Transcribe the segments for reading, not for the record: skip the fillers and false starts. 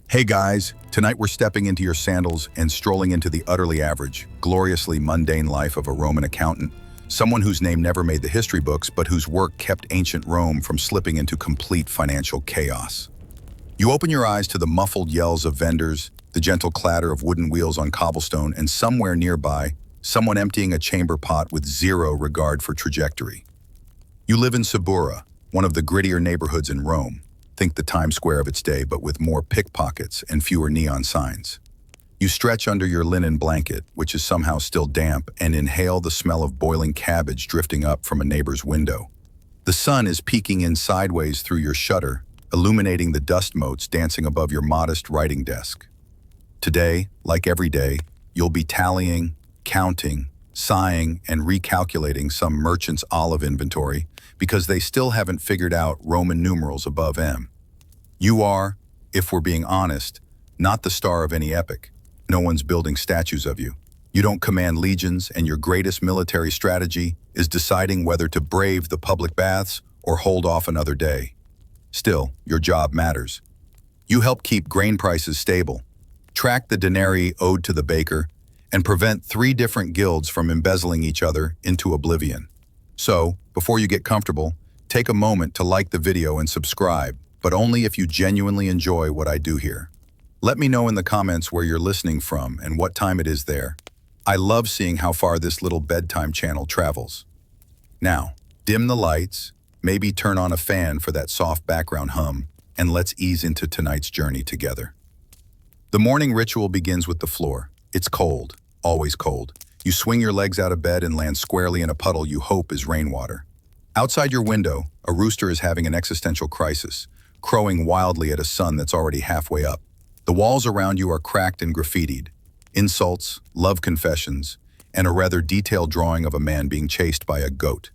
Hey guys, tonight we're stepping into your sandals and strolling into the utterly average, gloriously mundane life of a Roman accountant, someone whose name never made the history books but whose work kept ancient Rome from slipping into complete financial chaos. You open your eyes to the muffled yells of vendors, the gentle clatter of wooden wheels on cobblestone, and somewhere nearby, someone emptying a chamber pot with zero regard for trajectory. You live in Subura, one of the grittier neighborhoods in Rome. Think the Times Square of its day, but with more pickpockets and fewer neon signs. You stretch under your linen blanket, which is somehow still damp, and inhale the smell of boiling cabbage drifting up from a neighbor's window. The sun is peeking in sideways through your shutter, illuminating the dust motes dancing above your modest writing desk. Today, like every day, you'll be tallying, counting, sighing, and recalculating some merchant's olive inventory because they still haven't figured out Roman numerals above M. You are, if we're being honest, not the star of any epic. No one's building statues of you. You don't command legions, and your greatest military strategy is deciding whether to brave the public baths or hold off another day. Still, your job matters. You help keep grain prices stable, track the denarii owed to the baker, and prevent 3 different guilds from embezzling each other into oblivion. So, before you get comfortable, take a moment to like the video and subscribe, but only if you genuinely enjoy what I do here. Let me know in the comments where you're listening from and what time it is there. I love seeing how far this little bedtime channel travels. Now, dim the lights, maybe turn on a fan for that soft background hum, and let's ease into tonight's journey together. The morning ritual begins with the floor. It's cold, always cold. You swing your legs out of bed and land squarely in a puddle you hope is rainwater. Outside your window, a rooster is having an existential crisis, crowing wildly at a sun that's already halfway up. The walls around you are cracked and graffitied. Insults, love confessions, and a rather detailed drawing of a man being chased by a goat.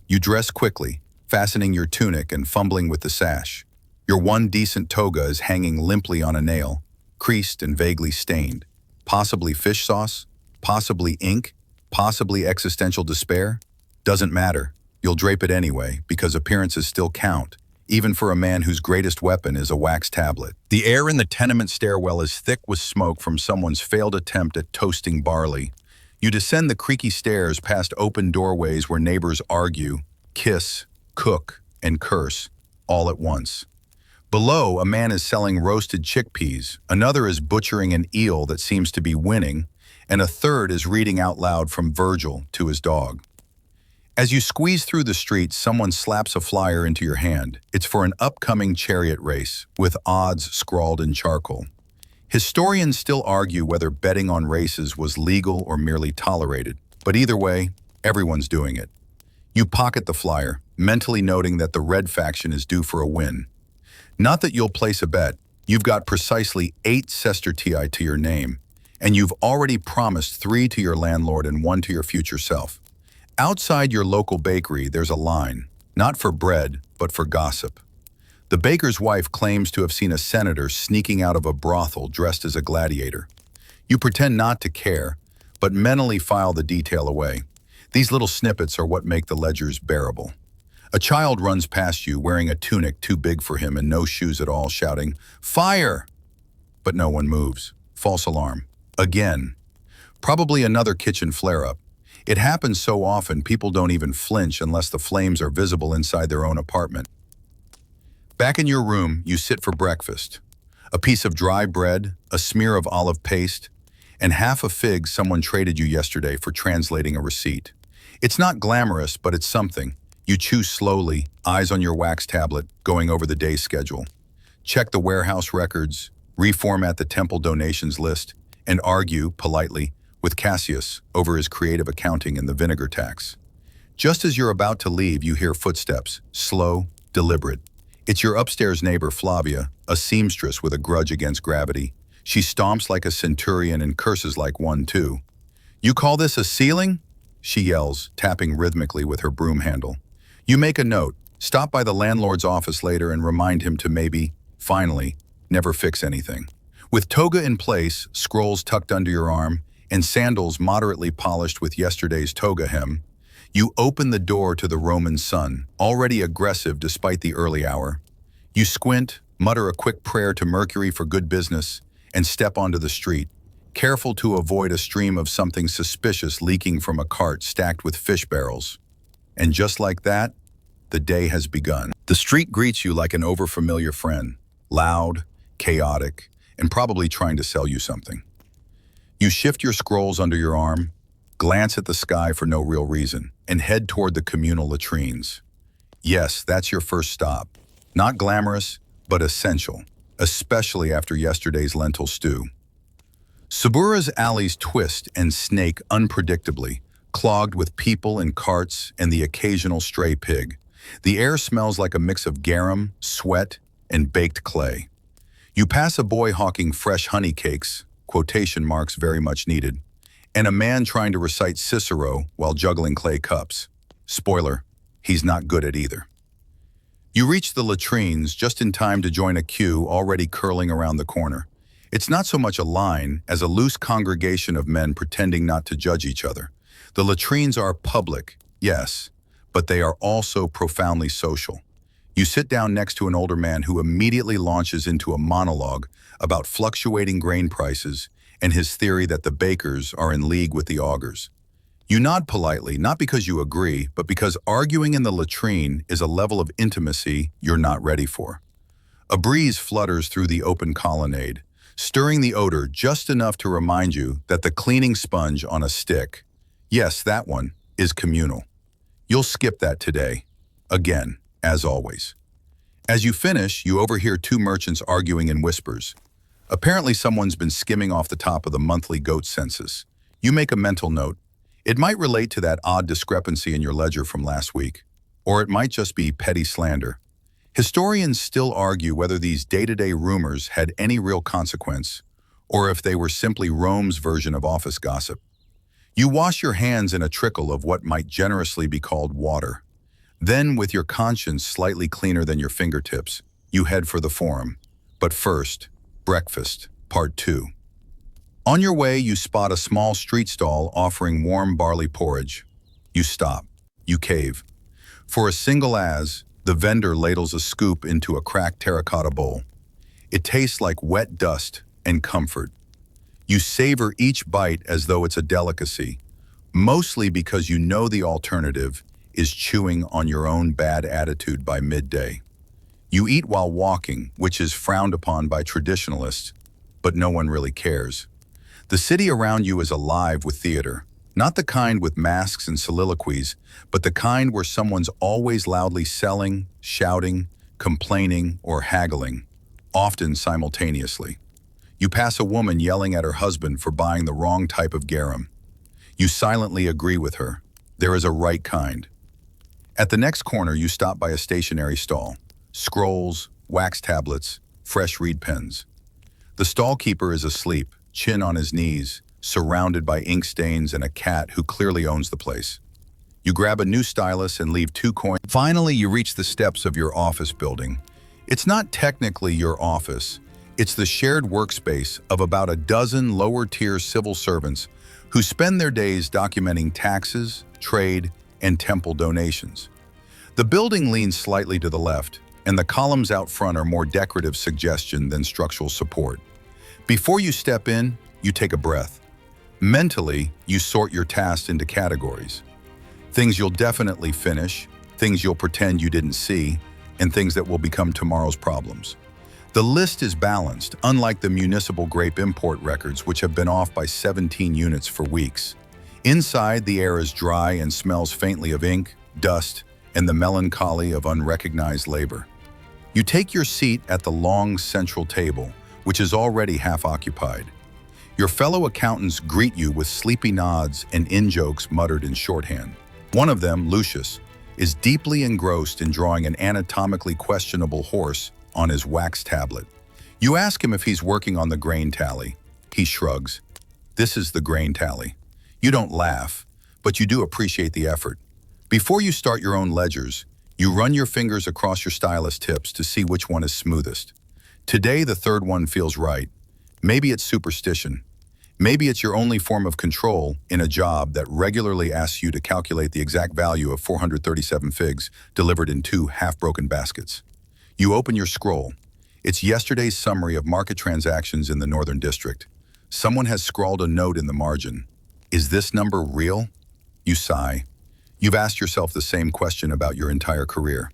You dress quickly, fastening your tunic and fumbling with the sash. Your one decent toga is hanging limply on a nail, creased and vaguely stained. Possibly fish sauce? Possibly ink? Possibly existential despair? Doesn't matter. You'll drape it anyway, because appearances still count, even for a man whose greatest weapon is a wax tablet. The air in the tenement stairwell is thick with smoke from someone's failed attempt at toasting barley. You descend the creaky stairs past open doorways where neighbors argue, kiss, cook, and curse, all at once. Below, a man is selling roasted chickpeas, another is butchering an eel that seems to be winning, and a third is reading out loud from Virgil to his dog. As you squeeze through the street, someone slaps a flyer into your hand. It's for an upcoming chariot race, with odds scrawled in charcoal. Historians still argue whether betting on races was legal or merely tolerated, but either way, everyone's doing it. You pocket the flyer, mentally noting that the red faction is due for a win. Not that you'll place a bet. You've got precisely 8 sestertii to your name, and you've already promised 3 to your landlord and 1 to your future self. Outside your local bakery, there's a line, not for bread, but for gossip. The baker's wife claims to have seen a senator sneaking out of a brothel dressed as a gladiator. You pretend not to care, but mentally file the detail away. These little snippets are what make the ledgers bearable. A child runs past you wearing a tunic too big for him and no shoes at all, shouting, "Fire!" But no one moves. False alarm. Again. Probably another kitchen flare-up. It happens so often people don't even flinch unless the flames are visible inside their own apartment. Back in your room, you sit for breakfast. A piece of dry bread, a smear of olive paste, and half a fig someone traded you yesterday for translating a receipt. It's not glamorous, but it's something. You chew slowly, eyes on your wax tablet, going over the day's schedule. Check the warehouse records, reformat the temple donations list, and argue, politely, with Cassius over his creative accounting and the vinegar tax. Just as you're about to leave, you hear footsteps, slow, deliberate. It's your upstairs neighbor, Flavia, a seamstress with a grudge against gravity. She stomps like a centurion and curses like one, too. "You call this a ceiling?" she yells, tapping rhythmically with her broom handle. You make a note, stop by the landlord's office later and remind him to maybe, finally, never fix anything. With toga in place, scrolls tucked under your arm, and sandals moderately polished with yesterday's toga hem, you open the door to the Roman sun, already aggressive despite the early hour. You squint, mutter a quick prayer to Mercury for good business, and step onto the street, careful to avoid a stream of something suspicious leaking from a cart stacked with fish barrels. And just like that, the day has begun. The street greets you like an overfamiliar friend, loud, chaotic, and probably trying to sell you something. You shift your scrolls under your arm, glance at the sky for no real reason, and head toward the communal latrines. Yes, that's your first stop. Not glamorous, but essential, especially after yesterday's lentil stew. Sabura's alleys twist and snake unpredictably, clogged with people and carts and the occasional stray pig. The air smells like a mix of garum, sweat, and baked clay. You pass a boy hawking fresh honey cakes, quotation marks very much needed, and a man trying to recite Cicero while juggling clay cups. Spoiler, he's not good at either. You reach the latrines just in time to join a queue already curling around the corner. It's not so much a line as a loose congregation of men pretending not to judge each other. The latrines are public, yes, but they are also profoundly social. You sit down next to an older man who immediately launches into a monologue about fluctuating grain prices and his theory that the bakers are in league with the augurs. You nod politely, not because you agree, but because arguing in the latrine is a level of intimacy you're not ready for. A breeze flutters through the open colonnade, stirring the odor just enough to remind you that the cleaning sponge on a stick, yes, that one, is communal. You'll skip that today. Again, as always. As you finish, you overhear two merchants arguing in whispers. Apparently someone's been skimming off the top of the monthly goat census. You make a mental note. It might relate to that odd discrepancy in your ledger from last week, or it might just be petty slander. Historians still argue whether these day-to-day rumors had any real consequence, or if they were simply Rome's version of office gossip. You wash your hands in a trickle of what might generously be called water. Then, with your conscience slightly cleaner than your fingertips, you head for the forum. But first, breakfast, part 2. On your way, you spot a small street stall offering warm barley porridge. You stop. You cave. For a single as, the vendor ladles a scoop into a cracked terracotta bowl. It tastes like wet dust and comfort. You savor each bite as though it's a delicacy, mostly because you know the alternative is chewing on your own bad attitude by midday. You eat while walking, which is frowned upon by traditionalists, but no one really cares. The city around you is alive with theater, not the kind with masks and soliloquies, but the kind where someone's always loudly selling, shouting, complaining, or haggling, often simultaneously. You pass a woman yelling at her husband for buying the wrong type of garum. You silently agree with her. There is a right kind. At the next corner, you stop by a stationery stall. Scrolls, wax tablets, fresh reed pens. The stall keeper is asleep, chin on his knees, surrounded by ink stains and a cat who clearly owns the place. You grab a new stylus and leave 2 coins. Finally, you reach the steps of your office building. It's not technically your office. It's the shared workspace of about a dozen lower-tier civil servants who spend their days documenting taxes, trade, and temple donations. The building leans slightly to the left, and the columns out front are more decorative suggestion than structural support. Before you step in, you take a breath. Mentally, you sort your tasks into categories. Things you'll definitely finish, things you'll pretend you didn't see, and things that will become tomorrow's problems. The list is balanced, unlike the municipal grape import records, which have been off by 17 units for weeks. Inside, the air is dry and smells faintly of ink, dust, and the melancholy of unrecognized labor. You take your seat at the long central table, which is already half occupied. Your fellow accountants greet you with sleepy nods and in-jokes muttered in shorthand. One of them, Lucius, is deeply engrossed in drawing an anatomically questionable horse on his wax tablet. You ask him if he's working on the grain tally. He shrugs. This is the grain tally. You don't laugh, but you do appreciate the effort. Before you start your own ledgers, you run your fingers across your stylus tips to see which one is smoothest. Today, the third one feels right. Maybe it's superstition. Maybe it's your only form of control in a job that regularly asks you to calculate the exact value of 437 figs delivered in 2 half-broken baskets. You open your scroll. It's yesterday's summary of market transactions in the Northern District. Someone has scrawled a note in the margin. Is this number real? You sigh. You've asked yourself the same question about your entire career.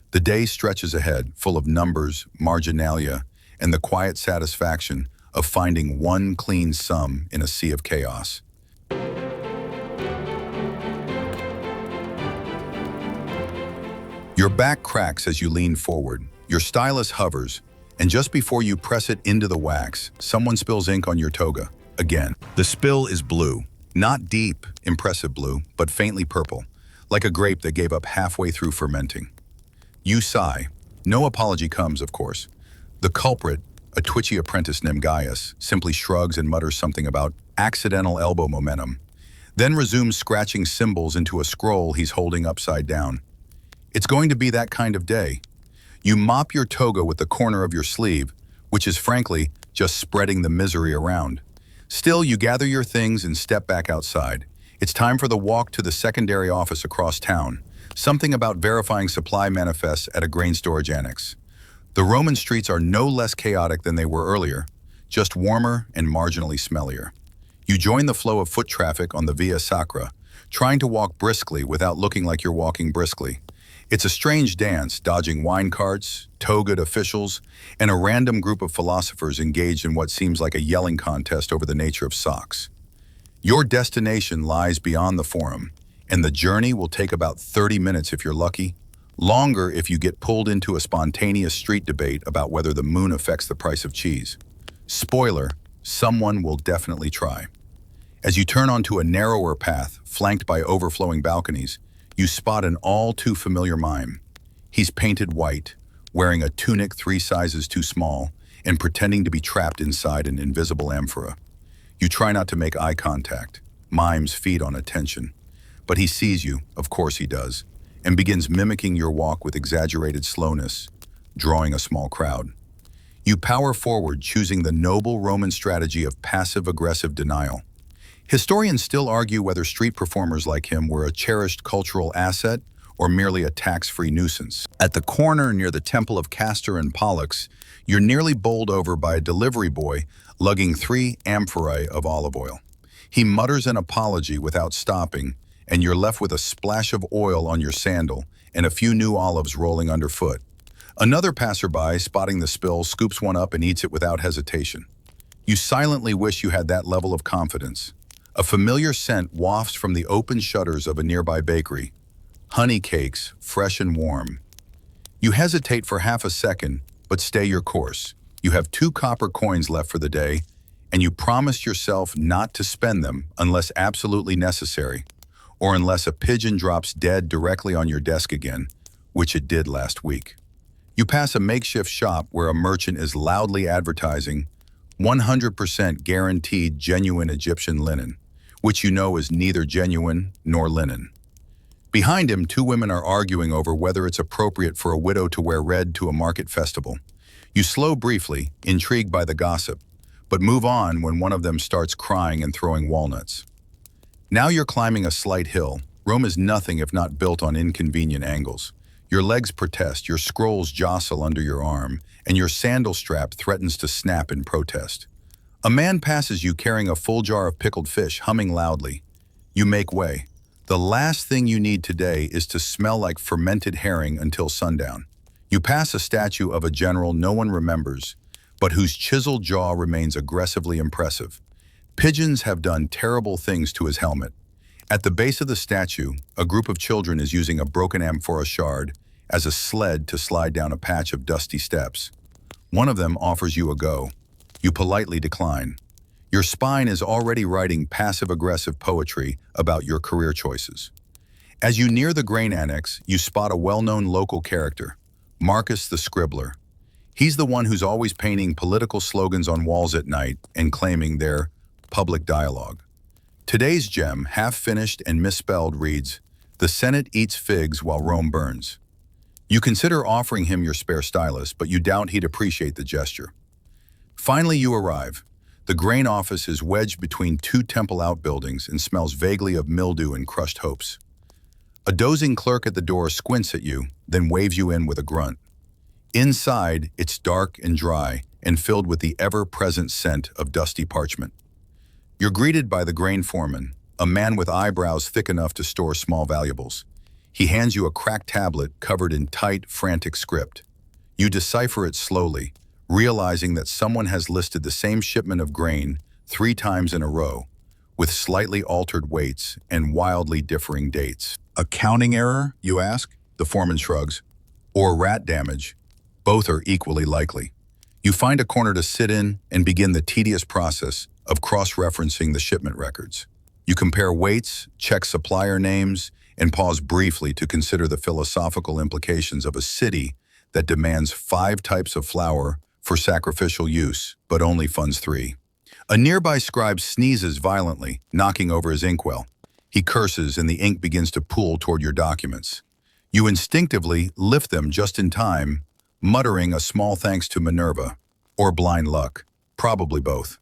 The day stretches ahead, full of numbers, marginalia, and the quiet satisfaction of finding one clean sum in a sea of chaos. Your back cracks as you lean forward, your stylus hovers, and just before you press it into the wax, someone spills ink on your toga, again. The spill is blue, not deep, impressive blue, but faintly purple, like a grape that gave up halfway through fermenting. You sigh. No apology comes, of course. The culprit, a twitchy apprentice named Gaius, simply shrugs and mutters something about accidental elbow momentum, then resumes scratching symbols into a scroll he's holding upside down. It's going to be that kind of day. You mop your toga with the corner of your sleeve, which is frankly just spreading the misery around. Still, you gather your things and step back outside. It's time for the walk to the secondary office across town. Something about verifying supply manifests at a grain storage annex. The Roman streets are no less chaotic than they were earlier, just warmer and marginally smellier. You join the flow of foot traffic on the Via Sacra, trying to walk briskly without looking like you're walking briskly. It's a strange dance, dodging wine carts, togaed officials, and a random group of philosophers engaged in what seems like a yelling contest over the nature of socks. Your destination lies beyond the forum, and the journey will take about 30 minutes if you're lucky, longer if you get pulled into a spontaneous street debate about whether the moon affects the price of cheese. Spoiler, someone will definitely try. As you turn onto a narrower path, flanked by overflowing balconies, you spot an all-too-familiar mime. He's painted white, wearing a tunic 3 sizes too small, and pretending to be trapped inside an invisible amphora. You try not to make eye contact. Mimes feed on attention. But he sees you, of course he does, and begins mimicking your walk with exaggerated slowness, drawing a small crowd. You power forward, choosing the noble Roman strategy of passive-aggressive denial. Historians still argue whether street performers like him were a cherished cultural asset or merely a tax-free nuisance. At the corner near the Temple of Castor and Pollux, you're nearly bowled over by a delivery boy lugging 3 amphorae of olive oil. He mutters an apology without stopping, and you're left with a splash of oil on your sandal and a few new olives rolling underfoot. Another passerby, spotting the spill, scoops one up and eats it without hesitation. You silently wish you had that level of confidence. A familiar scent wafts from the open shutters of a nearby bakery. Honey cakes, fresh and warm. You hesitate for half a second, but stay your course. You have 2 copper coins left for the day, and you promise yourself not to spend them unless absolutely necessary, or unless a pigeon drops dead directly on your desk again, which it did last week. You pass a makeshift shop where a merchant is loudly advertising 100% guaranteed genuine Egyptian linen, which you know is neither genuine nor linen. Behind him, 2 women are arguing over whether it's appropriate for a widow to wear red to a market festival. You slow briefly, intrigued by the gossip, but move on when one of them starts crying and throwing walnuts. Now you're climbing a slight hill. Rome is nothing if not built on inconvenient angles. Your legs protest, your scrolls jostle under your arm, and your sandal strap threatens to snap in protest. A man passes you carrying a full jar of pickled fish, humming loudly. You make way. The last thing you need today is to smell like fermented herring until sundown. You pass a statue of a general no one remembers, but whose chiseled jaw remains aggressively impressive. Pigeons have done terrible things to his helmet. At the base of the statue, a group of children is using a broken amphora shard as a sled to slide down a patch of dusty steps. One of them offers you a go. You politely decline. Your spine is already writing passive-aggressive poetry about your career choices. As you near the grain annex, you spot a well-known local character, Marcus the Scribbler. He's the one who's always painting political slogans on walls at night and claiming they're public dialogue. Today's gem, half-finished and misspelled, reads, "The Senate eats figs while Rome burns." You consider offering him your spare stylus, but you doubt he'd appreciate the gesture. Finally, you arrive. The grain office is wedged between 2 temple outbuildings and smells vaguely of mildew and crushed hopes. A dozing clerk at the door squints at you, then waves you in with a grunt. Inside, it's dark and dry and filled with the ever-present scent of dusty parchment. You're greeted by the grain foreman, a man with eyebrows thick enough to store small valuables. He hands you a cracked tablet covered in tight, frantic script. You decipher it slowly, realizing that someone has listed the same shipment of grain 3 times in a row, with slightly altered weights and wildly differing dates. Accounting error, you ask? The foreman shrugs. Or rat damage? Both are equally likely. You find a corner to sit in and begin the tedious process of cross-referencing the shipment records. You compare weights, check supplier names, and pause briefly to consider the philosophical implications of a city that demands 5 types of flour for sacrificial use, but only funds 3. A nearby scribe sneezes violently, knocking over his inkwell. He curses and the ink begins to pool toward your documents. You instinctively lift them just in time, muttering a small thanks to Minerva, or blind luck, probably both.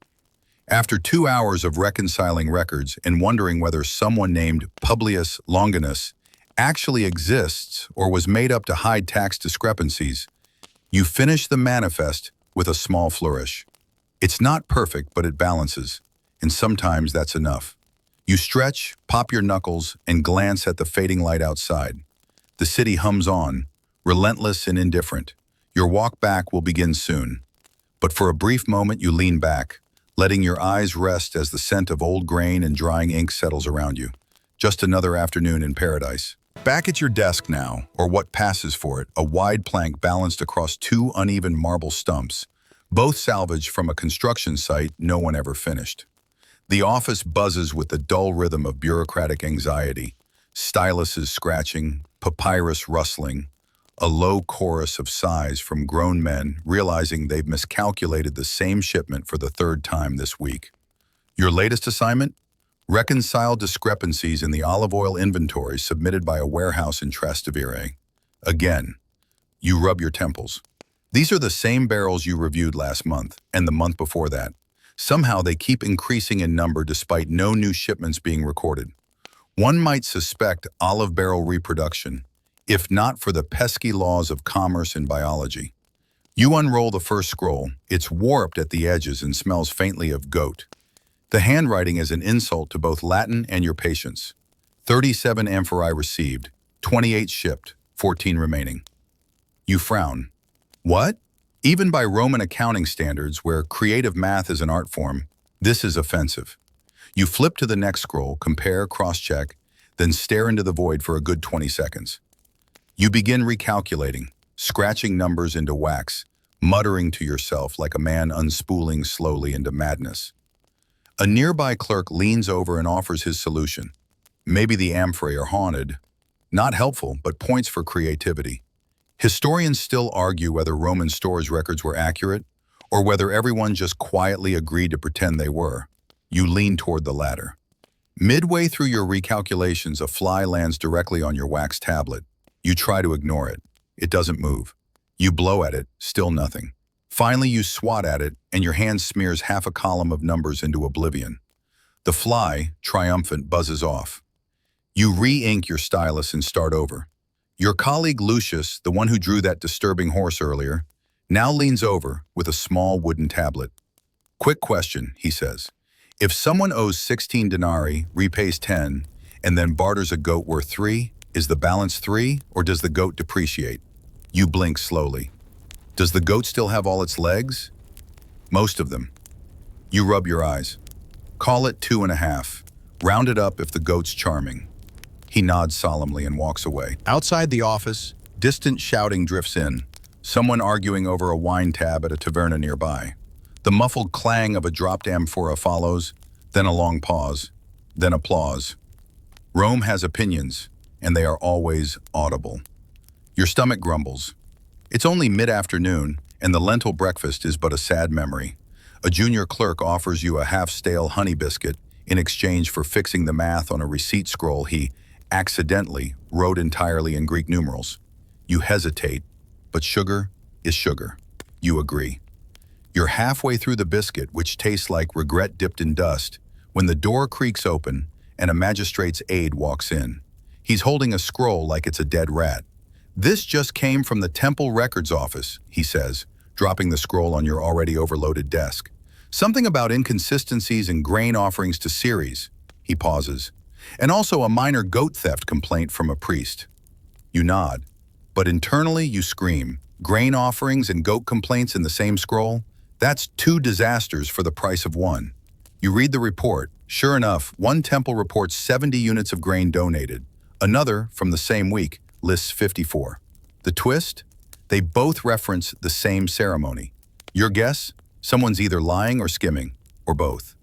After 2 hours of reconciling records and wondering whether someone named Publius Longinus actually exists or was made up to hide tax discrepancies, you finish the manifest with a small flourish. It's not perfect, but it balances, and sometimes that's enough. You stretch, pop your knuckles, and glance at the fading light outside. The city hums on, relentless and indifferent. Your walk back will begin soon. But for a brief moment you lean back, letting your eyes rest as the scent of old grain and drying ink settles around you. Just another afternoon in paradise. Back at your desk now, or what passes for it, a wide plank balanced across 2 uneven marble stumps, both salvaged from a construction site no one ever finished. The office buzzes with the dull rhythm of bureaucratic anxiety, styluses scratching, papyrus rustling, a low chorus of sighs from grown men realizing they've miscalculated the same shipment for the 3rd time this week. Your latest assignment? Reconcile discrepancies in the olive oil inventory submitted by a warehouse in Trastevere. Again, you rub your temples. These are the same barrels you reviewed last month and the month before that. Somehow they keep increasing in number despite no new shipments being recorded. One might suspect olive barrel reproduction, if not for the pesky laws of commerce and biology. You unroll the first scroll. It's warped at the edges and smells faintly of goat. The handwriting is an insult to both Latin and your patience. 37 amphorae received, 28 shipped, 14 remaining. You frown. What? Even by Roman accounting standards, where creative math is an art form, this is offensive. You flip to the next scroll, compare, cross-check, then stare into the void for a good 20 seconds. You begin recalculating, scratching numbers into wax, muttering to yourself like a man unspooling slowly into madness. A nearby clerk leans over and offers his solution. Maybe the amphorae are haunted. Not helpful, but points for creativity. Historians still argue whether Roman storage records were accurate, or whether everyone just quietly agreed to pretend they were. You lean toward the latter. Midway through your recalculations, a fly lands directly on your wax tablet. You try to ignore it. It doesn't move. You blow at it, still nothing. Finally, you swat at it, and your hand smears half a column of numbers into oblivion. The fly, triumphant, buzzes off. You re-ink your stylus and start over. Your colleague Lucius, the one who drew that disturbing horse earlier, now leans over with a small wooden tablet. Quick question, he says. If someone owes 16 denarii, repays 10, and then barters a goat worth 3, is the balance 3, or does the goat depreciate? You blink slowly. Does the goat still have all its legs? Most of them. You rub your eyes. Call it 2.5. Round it up if the goat's charming. He nods solemnly and walks away. Outside the office, distant shouting drifts in, someone arguing over a wine tab at a taverna nearby. The muffled clang of a dropped amphora follows, then a long pause, then applause. Rome has opinions, and they are always audible. Your stomach grumbles. It's only mid-afternoon, and the lentil breakfast is but a sad memory. A junior clerk offers you a half-stale honey biscuit in exchange for fixing the math on a receipt scroll he accidentally wrote entirely in Greek numerals. You hesitate, but sugar is sugar. You agree. You're halfway through the biscuit, which tastes like regret dipped in dust, when the door creaks open and a magistrate's aide walks in. He's holding a scroll like it's a dead rat. "This just came from the Temple Records office," he says, dropping the scroll on your already overloaded desk. "Something about inconsistencies and grain offerings to Ceres." He pauses. "And also a minor goat theft complaint from a priest." You nod, but internally you scream. Grain offerings and goat complaints in the same scroll? That's two disasters for the price of one. You read the report. Sure enough, one temple reports 70 units of grain donated. Another, from the same week, lists 54. The twist? They both reference the same ceremony. Your guess? Someone's either lying or skimming, or both.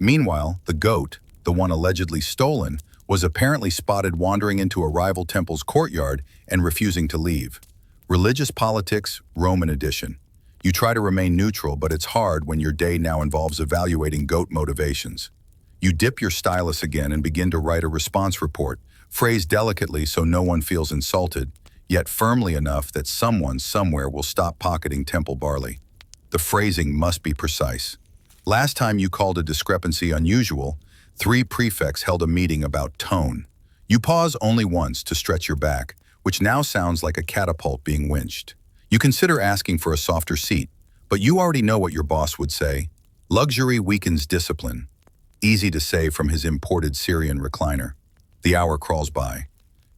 Meanwhile, the goat, the one allegedly stolen, was apparently spotted wandering into a rival temple's courtyard and refusing to leave. Religious politics, Roman edition. You try to remain neutral, but it's hard when your day now involves evaluating goat motivations. You dip your stylus again and begin to write a response report, phrased delicately so no one feels insulted, yet firmly enough that someone somewhere will stop pocketing temple barley. The phrasing must be precise. Last time you called a discrepancy unusual, 3 prefects held a meeting about tone. You pause only once to stretch your back, which now sounds like a catapult being winched. You consider asking for a softer seat, but you already know what your boss would say. Luxury weakens discipline. Easy to say from his imported Syrian recliner. The hour crawls by.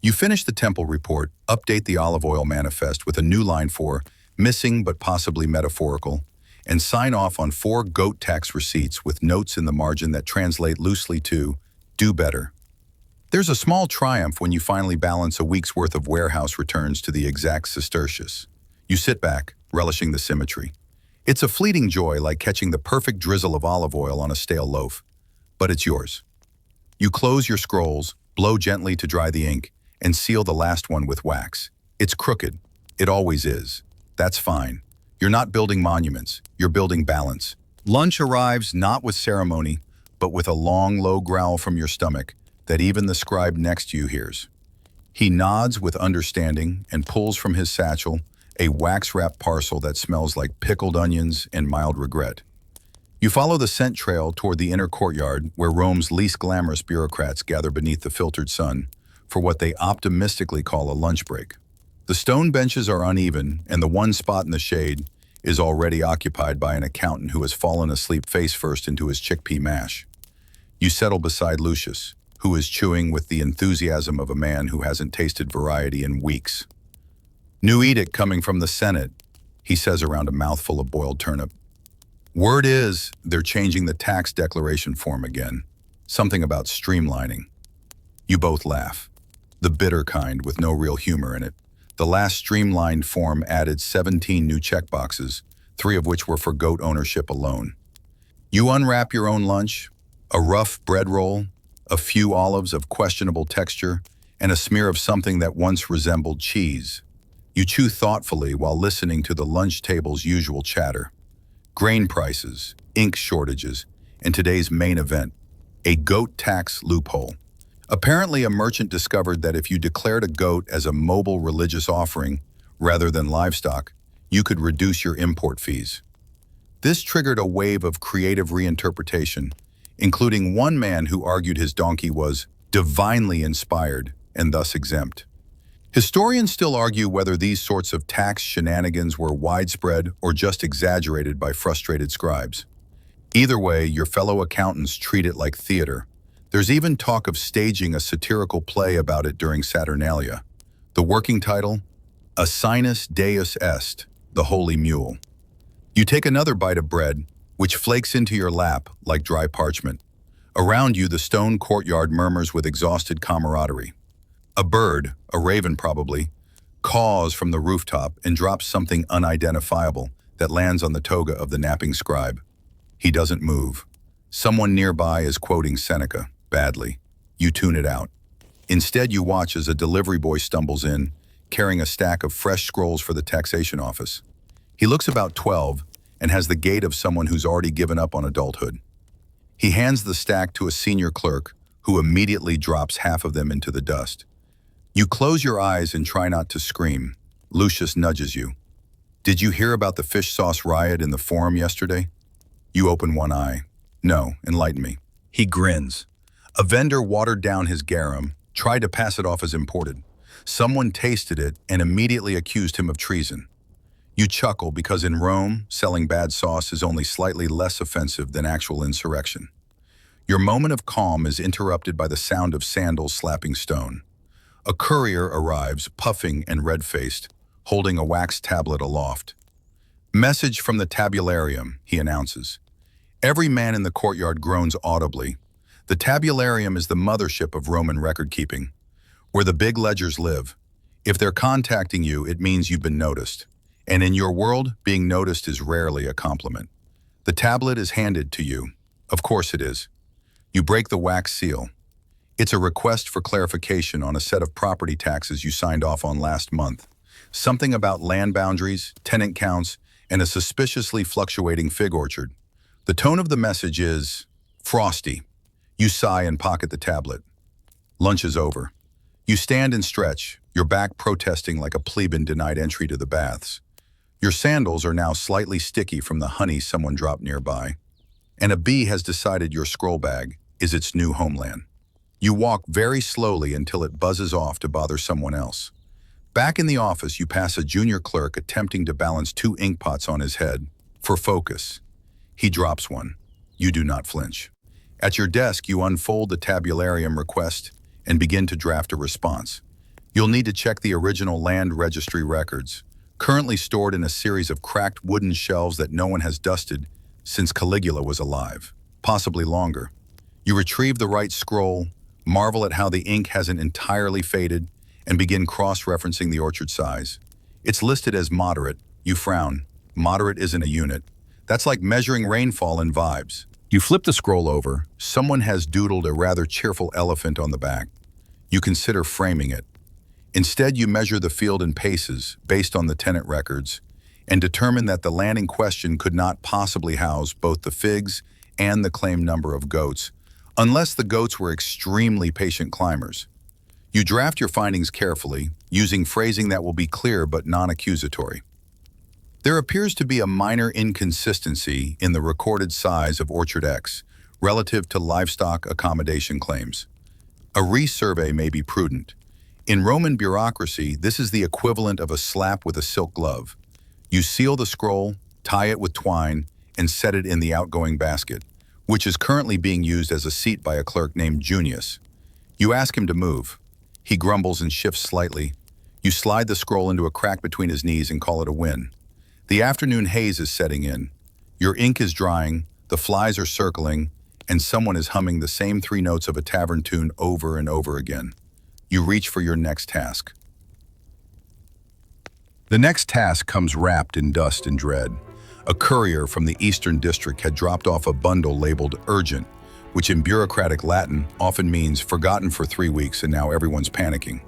You finish the temple report, update the olive oil manifest with a new line for missing but possibly metaphorical, and sign off on 4 goat tax receipts with notes in the margin that translate loosely to do better. There's a small triumph when you finally balance a week's worth of warehouse returns to the exact sestertius. You sit back, relishing the symmetry. It's a fleeting joy, like catching the perfect drizzle of olive oil on a stale loaf. But it's yours. You close your scrolls, blow gently to dry the ink, and seal the last one with wax. It's crooked. It always is. That's fine. You're not building monuments, you're building balance. Lunch arrives not with ceremony, but with a long, low growl from your stomach that even the scribe next to you hears. He nods with understanding and pulls from his satchel a wax-wrapped parcel that smells like pickled onions and mild regret. You follow the scent trail toward the inner courtyard where Rome's least glamorous bureaucrats gather beneath the filtered sun for what they optimistically call a lunch break. The stone benches are uneven, and the one spot in the shade is already occupied by an accountant who has fallen asleep face first into his chickpea mash. You settle beside Lucius, who is chewing with the enthusiasm of a man who hasn't tasted variety in weeks. "New edict coming from the Senate," he says around a mouthful of boiled turnip. "Word is they're changing the tax declaration form again. Something about streamlining." You both laugh. The bitter kind with no real humor in it. The last streamlined form added 17 new checkboxes, 3 of which were for goat ownership alone. You unwrap your own lunch, a rough bread roll, a few olives of questionable texture, and a smear of something that once resembled cheese. You chew thoughtfully while listening to the lunch table's usual chatter. Grain prices, ink shortages, and today's main event, a goat tax loophole. Apparently, a merchant discovered that if you declared a goat as a mobile religious offering rather than livestock, you could reduce your import fees. This triggered a wave of creative reinterpretation, including one man who argued his donkey was divinely inspired and thus exempt. Historians still argue whether these sorts of tax shenanigans were widespread or just exaggerated by frustrated scribes. Either way, your fellow accountants treat it like theater. There's even talk of staging a satirical play about it during Saturnalia. The working title, Asinus Deus Est, the Holy Mule. You take another bite of bread, which flakes into your lap like dry parchment. Around you, the stone courtyard murmurs with exhausted camaraderie. A bird, a raven probably, caws from the rooftop and drops something unidentifiable that lands on the toga of the napping scribe. He doesn't move. Someone nearby is quoting Seneca, badly. You tune it out. Instead, you watch as a delivery boy stumbles in, carrying a stack of fresh scrolls for the taxation office. He looks about 12 and has the gait of someone who's already given up on adulthood. He hands the stack to a senior clerk, who immediately drops half of them into the dust. You close your eyes and try not to scream. Lucius nudges you. "Did you hear about the fish sauce riot in the forum yesterday?" You open one eye. "No, enlighten me." He grins. A vendor watered down his garum, tried to pass it off as imported. Someone tasted it and immediately accused him of treason. You chuckle because in Rome, selling bad sauce is only slightly less offensive than actual insurrection. Your moment of calm is interrupted by the sound of sandals slapping stone. A courier arrives, puffing and red-faced, holding a wax tablet aloft. "Message from the tabularium," he announces. Every man in the courtyard groans audibly. The tabularium is the mothership of Roman record-keeping, where the big ledgers live. If they're contacting you, it means you've been noticed. And in your world, being noticed is rarely a compliment. The tablet is handed to you. Of course it is. You break the wax seal. It's a request for clarification on a set of property taxes you signed off on last month. Something about land boundaries, tenant counts, and a suspiciously fluctuating fig orchard. The tone of the message is frosty. You sigh and pocket the tablet. Lunch is over. You stand and stretch, your back protesting like a plebeian denied entry to the baths. Your sandals are now slightly sticky from the honey someone dropped nearby. And a bee has decided your scroll bag is its new homeland. You walk very slowly until it buzzes off to bother someone else. Back in the office, you pass a junior clerk attempting to balance 2 ink pots on his head. For focus. He drops one. You do not flinch. At your desk, you unfold the tabularium request and begin to draft a response. You'll need to check the original land registry records, currently stored in a series of cracked wooden shelves that no one has dusted since Caligula was alive, possibly longer. You retrieve the right scroll, marvel at how the ink hasn't entirely faded, and begin cross-referencing the orchard size. It's listed as moderate. You frown. Moderate isn't a unit. That's like measuring rainfall in vibes. You flip the scroll over. Someone has doodled a rather cheerful elephant on the back. You consider framing it. Instead, you measure the field in paces based on the tenant records and determine that the land in question could not possibly house both the figs and the claimed number of goats, unless the goats were extremely patient climbers. You draft your findings carefully, using phrasing that will be clear but non-accusatory. There appears to be a minor inconsistency in the recorded size of Orchard X relative to livestock accommodation claims. A resurvey may be prudent. In Roman bureaucracy, this is the equivalent of a slap with a silk glove. You seal the scroll, tie it with twine, and set it in the outgoing basket, which is currently being used as a seat by a clerk named Junius. You ask him to move. He grumbles and shifts slightly. You slide the scroll into a crack between his knees and call it a win. The afternoon haze is setting in. Your ink is drying, the flies are circling, and someone is humming the same 3 notes of a tavern tune over and over again. You reach for your next task. The next task comes wrapped in dust and dread. A courier from the Eastern District had dropped off a bundle labeled urgent, which in bureaucratic Latin often means forgotten for 3 weeks and now everyone's panicking.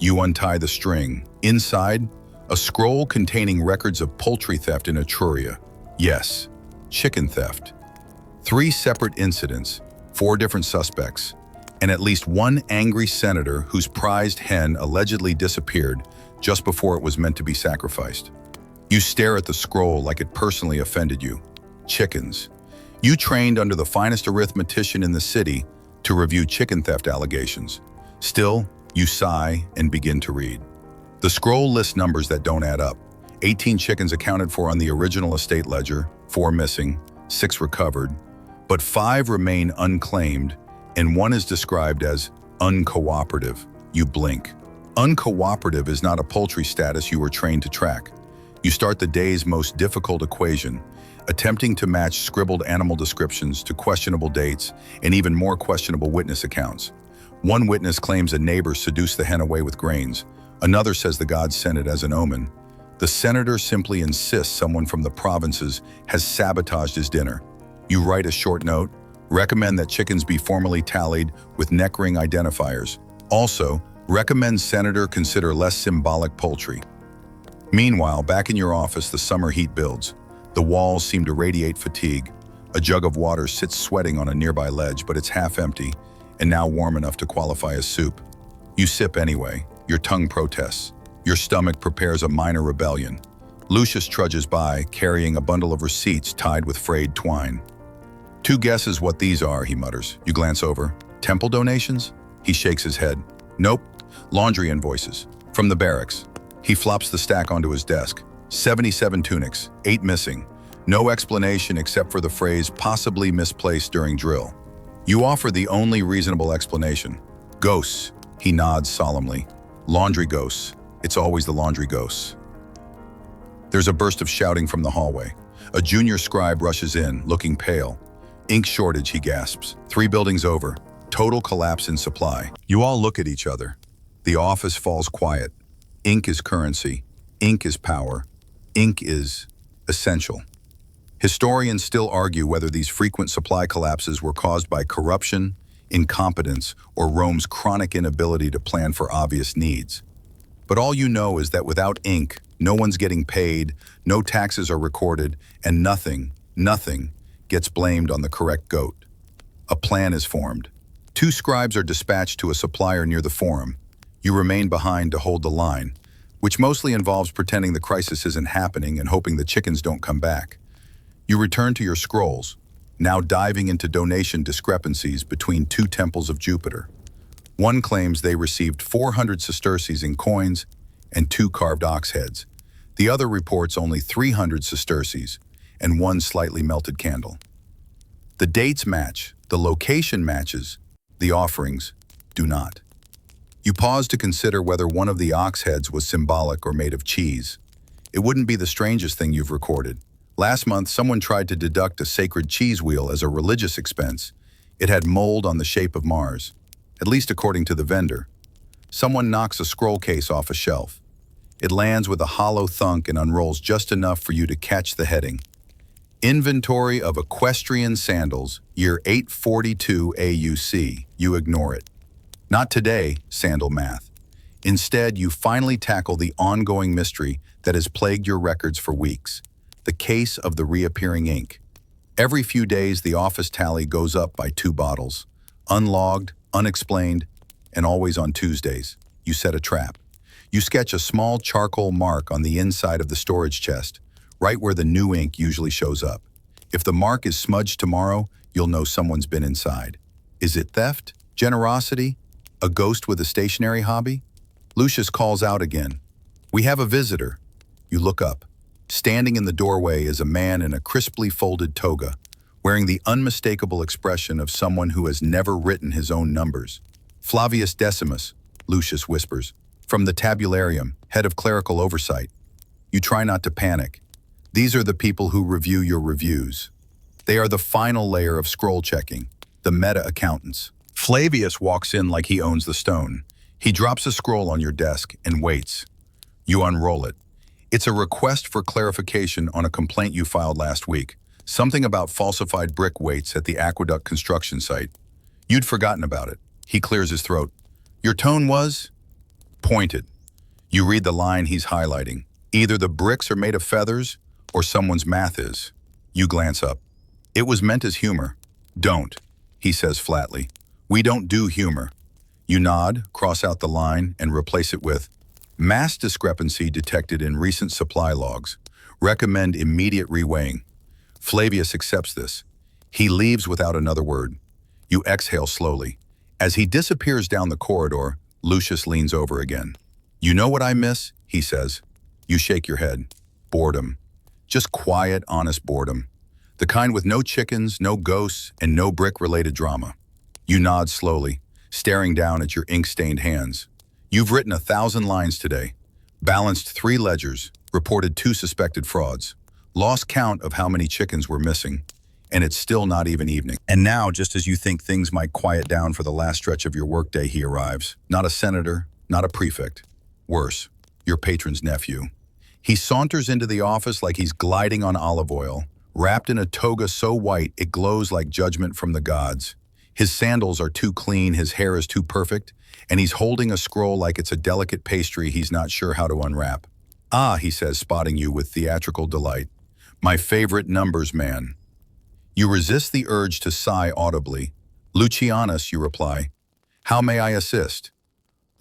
You untie the string. Inside, a scroll containing records of poultry theft in Etruria. Yes, chicken theft. 3 separate incidents, 4 different suspects, and at least 1 angry senator whose prized hen allegedly disappeared just before it was meant to be sacrificed. You stare at the scroll like it personally offended you. Chickens. You trained under the finest arithmetician in the city to review chicken theft allegations. Still, you sigh and begin to read. The scroll lists numbers that don't add up. 18 chickens accounted for on the original estate ledger, 4 missing, 6 recovered, but 5 remain unclaimed, and 1 is described as uncooperative. You blink. Uncooperative is not a poultry status you were trained to track. You start the day's most difficult equation, attempting to match scribbled animal descriptions to questionable dates and even more questionable witness accounts. One witness claims a neighbor seduced the hen away with grains. Another says the gods sent it as an omen. The senator simply insists someone from the provinces has sabotaged his dinner. You write a short note, recommend that chickens be formally tallied with neck ring identifiers. Also, recommend senator consider less symbolic poultry. Meanwhile, back in your office, the summer heat builds. The walls seem to radiate fatigue. A jug of water sits sweating on a nearby ledge, but it's half empty and now warm enough to qualify as soup. You sip anyway. Your tongue protests. Your stomach prepares a minor rebellion. Lucius trudges by, carrying a bundle of receipts tied with frayed twine. 2 guesses what these are, he mutters. You glance over. Temple donations? He shakes his head. Nope. Laundry invoices. From the barracks. He flops the stack onto his desk. 77 tunics, 8 missing. No explanation except for the phrase possibly misplaced during drill. You offer the only reasonable explanation. Ghosts. He nods solemnly. Laundry ghosts. It's always the laundry ghosts. There's a burst of shouting from the hallway. A junior scribe rushes in, looking pale. Ink shortage, he gasps. 3 buildings over. Total collapse in supply. You all look at each other. The office falls quiet. Ink is currency. Ink is power. Ink is essential. Historians still argue whether these frequent supply collapses were caused by corruption, incompetence, or Rome's chronic inability to plan for obvious needs. But all you know is that without ink, no one's getting paid, no taxes are recorded, and nothing gets blamed on the correct goat. A plan is formed. 2 scribes are dispatched to a supplier near the forum. You remain behind to hold the line, which mostly involves pretending the crisis isn't happening and hoping the chickens don't come back. You return to your scrolls, now diving into donation discrepancies between 2 temples of Jupiter. One claims they received 400 sesterces in coins and 2 carved ox heads. The other reports only 300 sesterces and 1 slightly melted candle. The dates match, the location matches, the offerings do not. You pause to consider whether one of the ox heads was symbolic or made of cheese. It wouldn't be the strangest thing you've recorded. Last month, someone tried to deduct a sacred cheese wheel as a religious expense. It had mold on the shape of Mars, at least according to the vendor. Someone knocks a scroll case off a shelf. It lands with a hollow thunk and unrolls just enough for you to catch the heading. Inventory of equestrian sandals, year 842 AUC. You ignore it. Not today, sandal math. Instead, you finally tackle the ongoing mystery that has plagued your records for weeks. The case of the reappearing ink. Every few days, the office tally goes up by 2 bottles. Unlogged, unexplained, and always on Tuesdays. You set a trap. You sketch a small charcoal mark on the inside of the storage chest, right where the new ink usually shows up. If the mark is smudged tomorrow, you'll know someone's been inside. Is it theft? Generosity? A ghost with a stationary hobby? Lucius calls out again. We have a visitor. You look up. Standing in the doorway is a man in a crisply folded toga, wearing the unmistakable expression of someone who has never written his own numbers. Flavius Decimus, Lucius whispers, from the tabularium, head of clerical oversight. You try not to panic. These are the people who review your reviews. They are the final layer of scroll checking, the meta accountants. Flavius walks in like he owns the stone. He drops a scroll on your desk and waits. You unroll it. It's a request for clarification on a complaint you filed last week. Something about falsified brick weights at the aqueduct construction site. You'd forgotten about it. He clears his throat. Your tone was? Pointed. You read the line he's highlighting. Either the bricks are made of feathers or someone's math is. You glance up. It was meant as humor. Don't, he says flatly. We don't do humor. You nod, cross out the line, and replace it with mass discrepancy detected in recent supply logs. Recommend immediate reweighing. Flavius accepts this. He leaves without another word. You exhale slowly. As he disappears down the corridor, Lucius leans over again. You know what I miss? He says. You shake your head. Boredom. Just quiet, honest boredom. The kind with no chickens, no ghosts, and no brick-related drama. You nod slowly, staring down at your ink-stained hands. You've written 1,000 lines today, balanced 3 ledgers, reported 2 suspected frauds, lost count of how many chickens were missing, and it's still not even evening. And now, just as you think things might quiet down for the last stretch of your workday, he arrives. Not a senator, not a prefect. Worse, your patron's nephew. He saunters into the office like he's gliding on olive oil, wrapped in a toga so white it glows like judgment from the gods. His sandals are too clean, his hair is too perfect, and he's holding a scroll like it's a delicate pastry he's not sure how to unwrap. Ah, he says, spotting you with theatrical delight. My favorite numbers, man. You resist the urge to sigh audibly. Lucianus, you reply. How may I assist?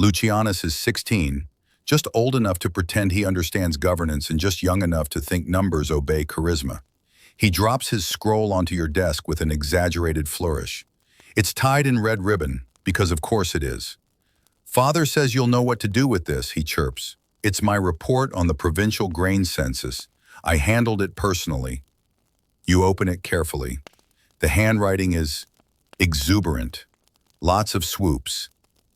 Lucianus is 16, just old enough to pretend he understands governance and just young enough to think numbers obey charisma. He drops his scroll onto your desk with an exaggerated flourish. It's tied in red ribbon, because of course it is. Father says you'll know what to do with this, he chirps. It's my report on the provincial grain census. I handled it personally. You open it carefully. The handwriting is exuberant. Lots of swoops,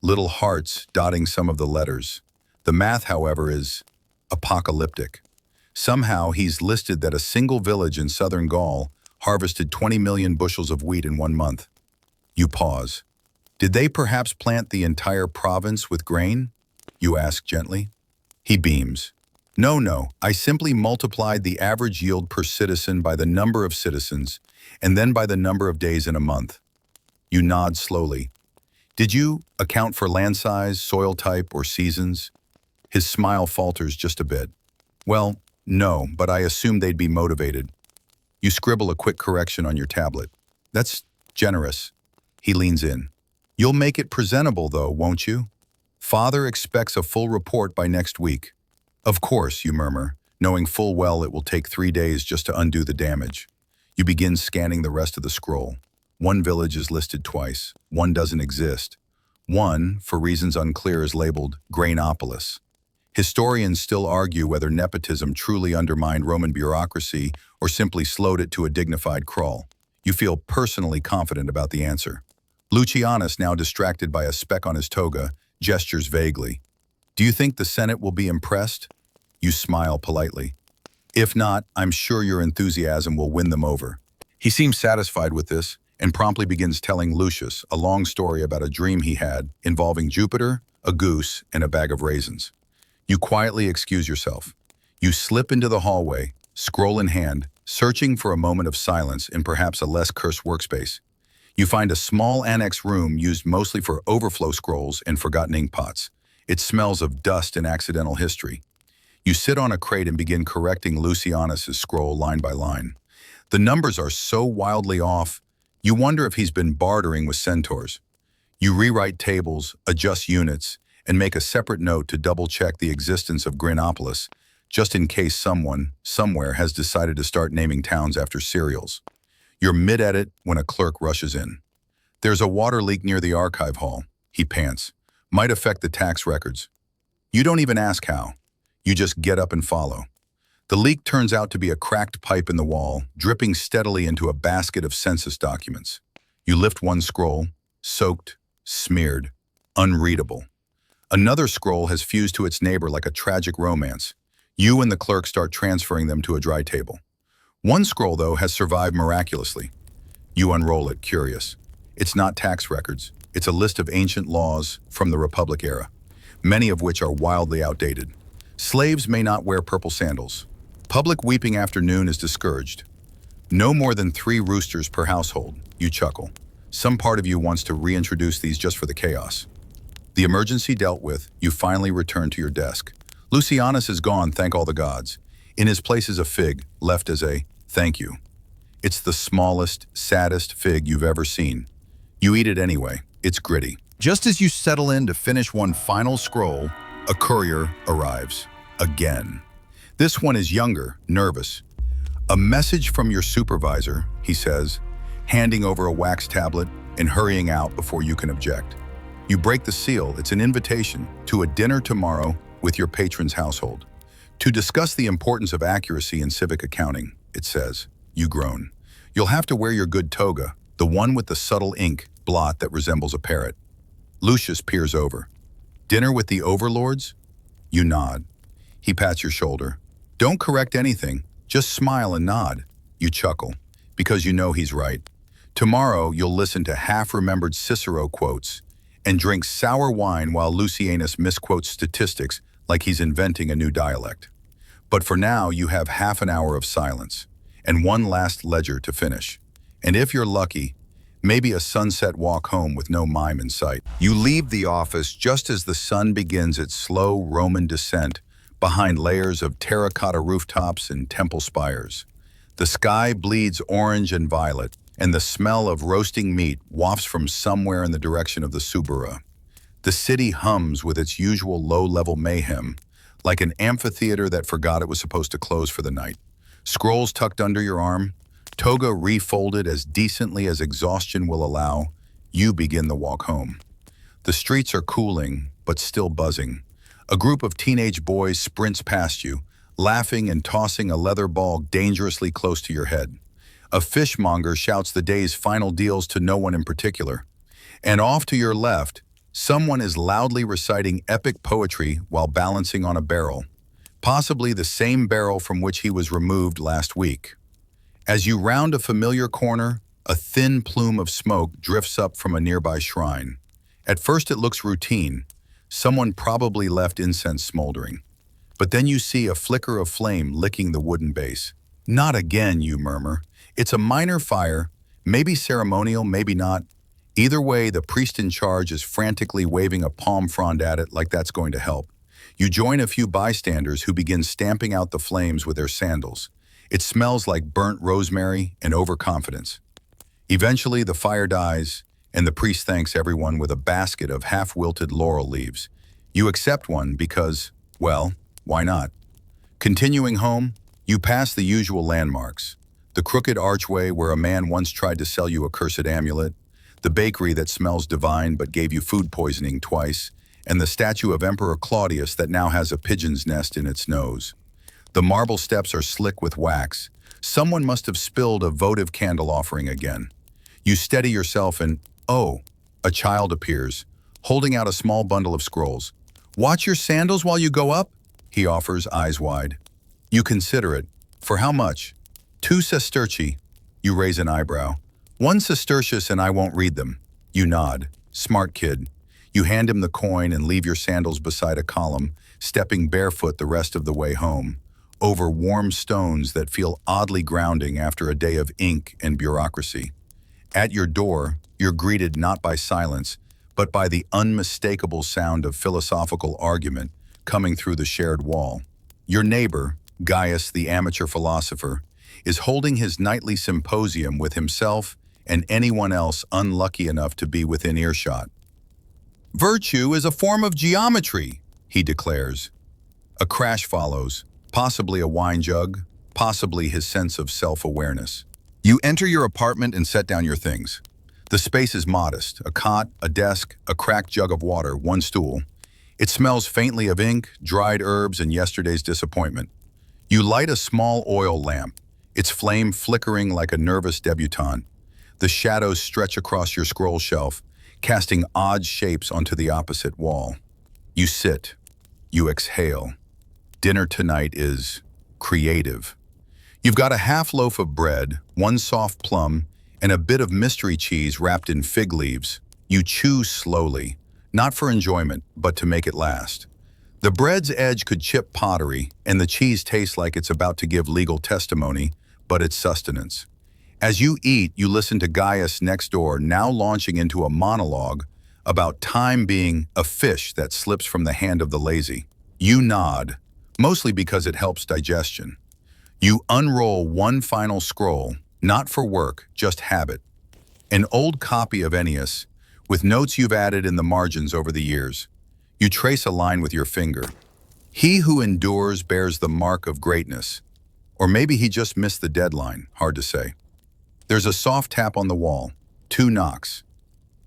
little hearts dotting some of the letters. The math, however, is apocalyptic. Somehow he's listed that a single village in southern Gaul harvested 20 million bushels of wheat in 1 month. You pause. Did they perhaps plant the entire province with grain? You ask gently. He beams. No, I simply multiplied the average yield per citizen by the number of citizens, and then by the number of days in a month. You nod slowly. Did you account for land size, soil type, or seasons? His smile falters just a bit. Well, no, but I assumed they'd be motivated. You scribble a quick correction on your tablet. That's generous. He leans in. You'll make it presentable, though, won't you? Father expects a full report by next week. Of course, you murmur, knowing full well it will take 3 days just to undo the damage. You begin scanning the rest of the scroll. One village is listed twice. One doesn't exist. One, for reasons unclear, is labeled Grainopolis. Historians still argue whether nepotism truly undermined Roman bureaucracy or simply slowed it to a dignified crawl. You feel personally confident about the answer. Lucianus, now distracted by a speck on his toga, gestures vaguely. Do you think the Senate will be impressed? You smile politely. If not, I'm sure your enthusiasm will win them over. He seems satisfied with this and promptly begins telling Lucius a long story about a dream he had involving Jupiter, a goose, and a bag of raisins. You quietly excuse yourself. You slip into the hallway, scroll in hand, searching for a moment of silence in perhaps a less cursed workspace. You find a small annex room used mostly for overflow scrolls and forgotten ink pots. It smells of dust and accidental history. You sit on a crate and begin correcting Lucianus's scroll line by line. The numbers are so wildly off, you wonder if he's been bartering with centaurs. You rewrite tables, adjust units, and make a separate note to double-check the existence of Grainopolis, just in case someone, somewhere, has decided to start naming towns after cereals. You're mid-edit when a clerk rushes in. There's a water leak near the archive hall, he pants. Might affect the tax records. You don't even ask how. You just get up and follow. The leak turns out to be a cracked pipe in the wall, dripping steadily into a basket of census documents. You lift one scroll, soaked, smeared, unreadable. Another scroll has fused to its neighbor like a tragic romance. You and the clerk start transferring them to a dry table. One scroll, though, has survived miraculously. You unroll it, curious. It's not tax records. It's a list of ancient laws from the Republic era, many of which are wildly outdated. Slaves may not wear purple sandals. Public weeping afternoon is discouraged. No more than 3 roosters per household, you chuckle. Some part of you wants to reintroduce these just for the chaos. The emergency dealt with, you finally return to your desk. Lucianus is gone, thank all the gods. In his place is a fig, left as a thank you. It's the smallest, saddest fig you've ever seen. You eat it anyway. It's gritty. Just as you settle in to finish one final scroll, a courier arrives. Again. This one is younger, nervous. A message from your supervisor, he says, handing over a wax tablet and hurrying out before you can object. You break the seal. It's an invitation to a dinner tomorrow with your patron's household. To discuss the importance of accuracy in civic accounting, it says. You groan. You'll have to wear your good toga, the one with the subtle ink blot that resembles a parrot. Lucius peers over. Dinner with the overlords? You nod. He pats your shoulder. Don't correct anything. Just smile and nod. You chuckle, because you know he's right. Tomorrow, you'll listen to half-remembered Cicero quotes and drink sour wine while Lucianus misquotes statistics like he's inventing a new dialect. But for now, you have half an hour of silence and one last ledger to finish. And if you're lucky, maybe a sunset walk home with no mime in sight. You leave the office just as the sun begins its slow Roman descent behind layers of terracotta rooftops and temple spires. The sky bleeds orange and violet, and the smell of roasting meat wafts from somewhere in the direction of the Subura. The city hums with its usual low-level mayhem, like an amphitheater that forgot it was supposed to close for the night. Scrolls tucked under your arm, toga refolded as decently as exhaustion will allow, you begin the walk home. The streets are cooling, but still buzzing. A group of teenage boys sprints past you, laughing and tossing a leather ball dangerously close to your head. A fishmonger shouts the day's final deals to no one in particular. And off to your left, someone is loudly reciting epic poetry while balancing on a barrel, possibly the same barrel from which he was removed last week. As you round a familiar corner, a thin plume of smoke drifts up from a nearby shrine. At first it looks routine. Someone probably left incense smoldering. But then you see a flicker of flame licking the wooden base. Not again, you murmur. It's a minor fire, maybe ceremonial, maybe not. Either way, the priest in charge is frantically waving a palm frond at it like that's going to help. You join a few bystanders who begin stamping out the flames with their sandals. It smells like burnt rosemary and overconfidence. Eventually, the fire dies, and the priest thanks everyone with a basket of half-wilted laurel leaves. You accept one because, well, why not? Continuing home, you pass the usual landmarks. The crooked archway where a man once tried to sell you a cursed amulet, the bakery that smells divine but gave you food poisoning twice, and the statue of Emperor Claudius that now has a pigeon's nest in its nose. The marble steps are slick with wax. Someone must have spilled a votive candle offering again. You steady yourself and, oh, a child appears, holding out a small bundle of scrolls. "Watch your sandals while you go up," he offers, eyes wide. You consider it. "For how much?" "2 sesterci." You raise an eyebrow. "1 sestertius and I won't read them." You nod. Smart kid. You hand him the coin and leave your sandals beside a column, stepping barefoot the rest of the way home, over warm stones that feel oddly grounding after a day of ink and bureaucracy. At your door, you're greeted not by silence, but by the unmistakable sound of philosophical argument coming through the shared wall. Your neighbor, Gaius the amateur philosopher, is holding his nightly symposium with himself and anyone else unlucky enough to be within earshot. "Virtue is a form of geometry," he declares. A crash follows, possibly a wine jug, possibly his sense of self-awareness. You enter your apartment and set down your things. The space is modest, a cot, a desk, a cracked jug of water, 1 stool. It smells faintly of ink, dried herbs, and yesterday's disappointment. You light a small oil lamp, its flame flickering like a nervous debutante. The shadows stretch across your scroll shelf, casting odd shapes onto the opposite wall. You sit. You exhale. Dinner tonight is creative. You've got a half loaf of bread, 1 soft plum, and a bit of mystery cheese wrapped in fig leaves. You chew slowly, not for enjoyment, but to make it last. The bread's edge could chip pottery, and the cheese tastes like it's about to give legal testimony, but it's sustenance. As you eat, you listen to Gaius next door, now launching into a monologue about time being a fish that slips from the hand of the lazy. You nod, mostly because it helps digestion. You unroll 1 final scroll, not for work, just habit. An old copy of Ennius, with notes you've added in the margins over the years. You trace a line with your finger. "He who endures bears the mark of greatness." Or maybe he just missed the deadline, hard to say. There's a soft tap on the wall, 2 knocks.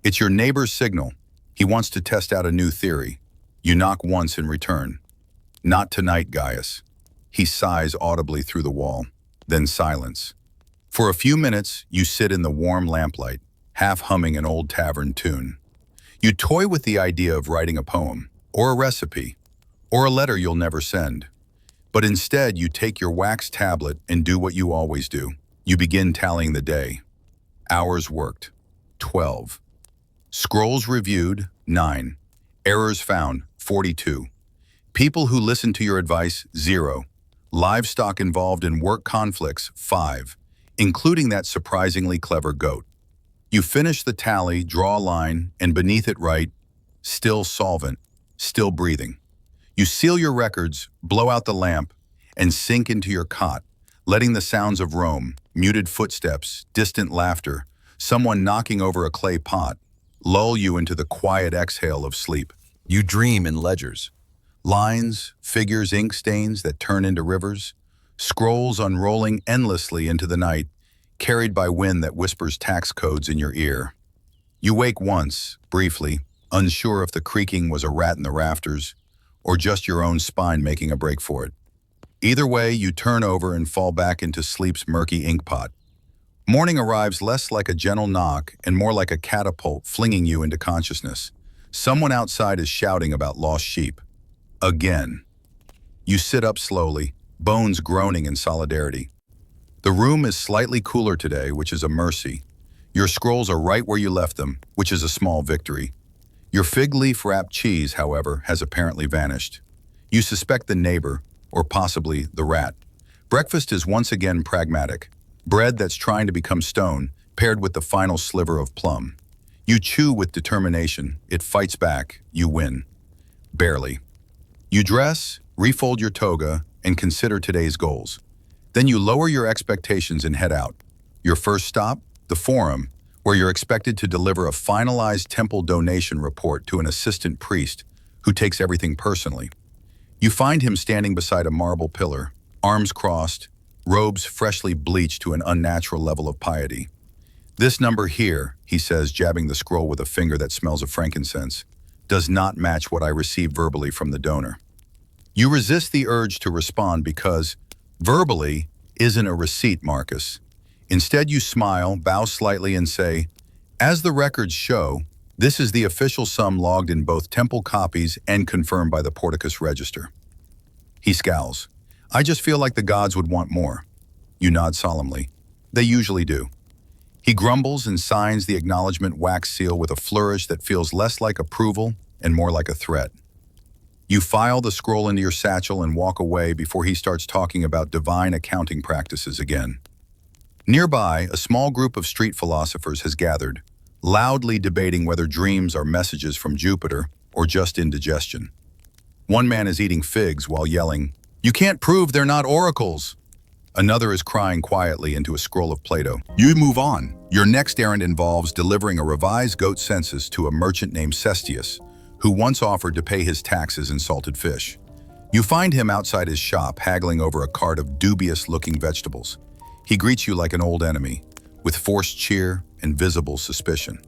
It's your neighbor's signal. He wants to test out a new theory. You knock once in return. "Not tonight, Gaius." He sighs audibly through the wall, then silence. For a few minutes, you sit in the warm lamplight, half humming an old tavern tune. You toy with the idea of writing a poem, or a recipe, or a letter you'll never send. But instead, you take your wax tablet and do what you always do. You begin tallying the day. Hours worked, 12. Scrolls reviewed, 9. Errors found, 42. People who listened to your advice, 0. Livestock involved in work conflicts, 5, including that surprisingly clever goat. You finish the tally, draw a line, and beneath it write, "Still solvent, still breathing." You seal your records, blow out the lamp, and sink into your cot, letting the sounds of Rome, muted footsteps, distant laughter, someone knocking over a clay pot, lull you into the quiet exhale of sleep. You dream in ledgers. Lines, figures, ink stains that turn into rivers, scrolls unrolling endlessly into the night, carried by wind that whispers tax codes in your ear. You wake once, briefly, unsure if the creaking was a rat in the rafters or just your own spine making a break for it. Either way, you turn over and fall back into sleep's murky inkpot. Morning arrives less like a gentle knock and more like a catapult flinging you into consciousness. Someone outside is shouting about lost sheep. Again. You sit up slowly, bones groaning in solidarity. The room is slightly cooler today, which is a mercy. Your scrolls are right where you left them, which is a small victory. Your fig leaf wrapped cheese, however, has apparently vanished. You suspect the neighbor, or possibly the rat. Breakfast is once again pragmatic. Bread that's trying to become stone, paired with the final sliver of plum. You chew with determination. It fights back. You win. Barely. You dress, refold your toga, and consider today's goals. Then you lower your expectations and head out. Your first stop? The forum, where you're expected to deliver a finalized temple donation report to an assistant priest who takes everything personally. You find him standing beside a marble pillar, arms crossed, robes freshly bleached to an unnatural level of piety. "This number here," he says, jabbing the scroll with a finger that smells of frankincense, "does not match what I received verbally from the donor." You resist the urge to respond because verbally isn't a receipt, Marcus. Instead, you smile, bow slightly, and say, "As the records show, this is the official sum logged in both temple copies and confirmed by the Porticus Register." He scowls. "I just feel like the gods would want more." You nod solemnly. They usually do. He grumbles and signs the acknowledgement wax seal with a flourish that feels less like approval and more like a threat. You file the scroll into your satchel and walk away before he starts talking about divine accounting practices again. Nearby, a small group of street philosophers has gathered, loudly debating whether dreams are messages from Jupiter or just indigestion. One man is eating figs while yelling, "You can't prove they're not oracles!" Another is crying quietly into a scroll of Plato. You move on. Your next errand involves delivering a revised goat census to a merchant named Cestius, who once offered to pay his taxes in salted fish. You find him outside his shop haggling over a cart of dubious-looking vegetables. He greets you like an old enemy, with forced cheer and visible suspicion.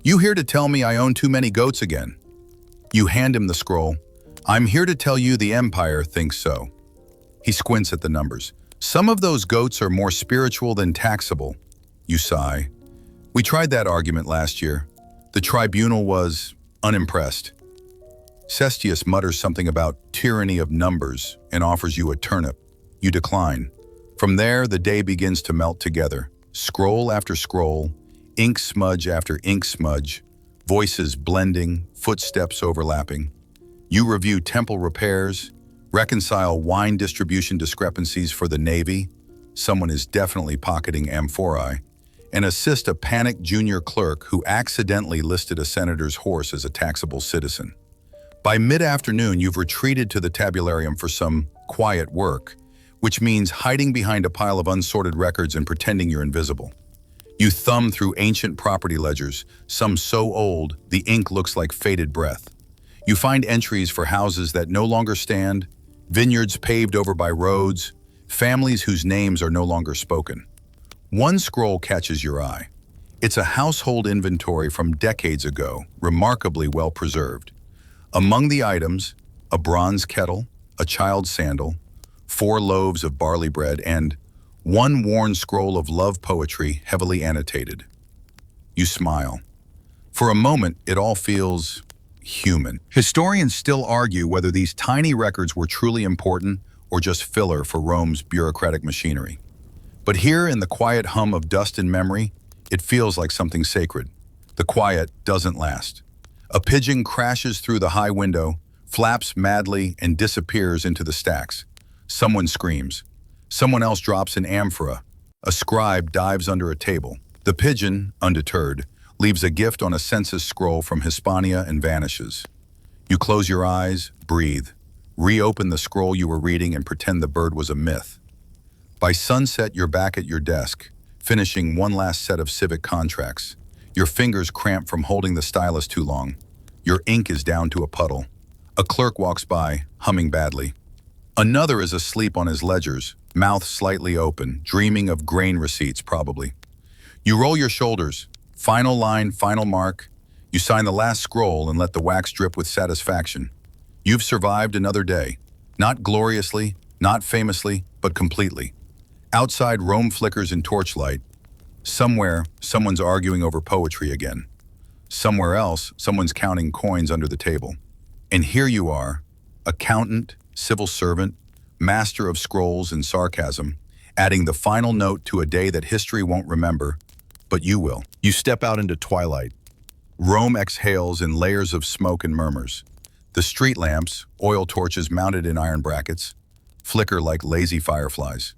"You here to tell me I own too many goats again?" You hand him the scroll. "I'm here to tell you the Empire thinks so." He squints at the numbers. "Some of those goats are more spiritual than taxable." You sigh. "We tried that argument last year. The tribunal was unimpressed." Cestius mutters something about tyranny of numbers and offers you a turnip. You decline. From there, the day begins to melt together. Scroll after scroll, ink smudge after ink smudge, voices blending, footsteps overlapping. You review temple repairs, reconcile wine distribution discrepancies for the Navy, someone is definitely pocketing amphorae, and assist a panicked junior clerk who accidentally listed a senator's horse as a taxable citizen. By mid-afternoon, you've retreated to the tabularium for some quiet work, which means hiding behind a pile of unsorted records and pretending you're invisible. You thumb through ancient property ledgers, some so old the ink looks like faded breath. You find entries for houses that no longer stand, vineyards paved over by roads, families whose names are no longer spoken. One scroll catches your eye. It's a household inventory from decades ago, remarkably well preserved. Among the items, a bronze kettle, a child's sandal, 4 loaves of barley bread, and one worn scroll of love poetry heavily annotated. You smile. For a moment, it all feels human. Historians still argue whether these tiny records were truly important or just filler for Rome's bureaucratic machinery. But here in the quiet hum of dust and memory, it feels like something sacred. The quiet doesn't last. A pigeon crashes through the high window, flaps madly, and disappears into the stacks. Someone screams. Someone else drops an amphora. A scribe dives under a table. The pigeon, undeterred, leaves a gift on a census scroll from Hispania and vanishes. You close your eyes, breathe, reopen the scroll you were reading and pretend the bird was a myth. By sunset, you're back at your desk, finishing one last set of civic contracts. Your fingers cramp from holding the stylus too long. Your ink is down to a puddle. A clerk walks by, humming badly. Another is asleep on his ledgers, mouth slightly open, dreaming of grain receipts probably. You roll your shoulders. Final line, final mark. You sign the last scroll and let the wax drip with satisfaction. You've survived another day. Not gloriously, not famously, but completely. Outside, Rome flickers in torchlight. Somewhere, someone's arguing over poetry again. Somewhere else, someone's counting coins under the table. And here you are, accountant, civil servant, master of scrolls and sarcasm, adding the final note to a day that history won't remember, but you will. You step out into twilight. Rome exhales in layers of smoke and murmurs. The street lamps, oil torches mounted in iron brackets, flicker like lazy fireflies.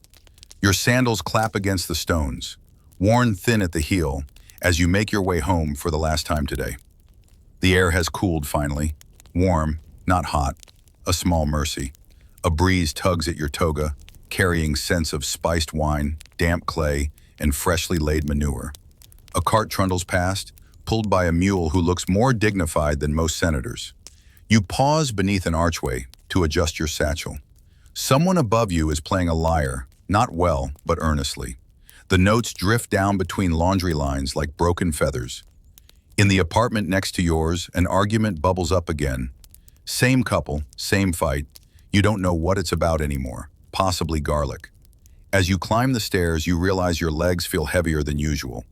Your sandals clap against the stones, worn thin at the heel, as you make your way home for the last time today. The air has cooled finally, warm, not hot, a small mercy. A breeze tugs at your toga, carrying scents of spiced wine, damp clay, and freshly laid manure. A cart trundles past, pulled by a mule who looks more dignified than most senators. You pause beneath an archway to adjust your satchel. Someone above you is playing a lyre, not well, but earnestly. The notes drift down between laundry lines like broken feathers. In the apartment next to yours, an argument bubbles up again. Same couple, same fight. You don't know what it's about anymore, possibly garlic. As you climb the stairs, you realize your legs feel heavier than usual.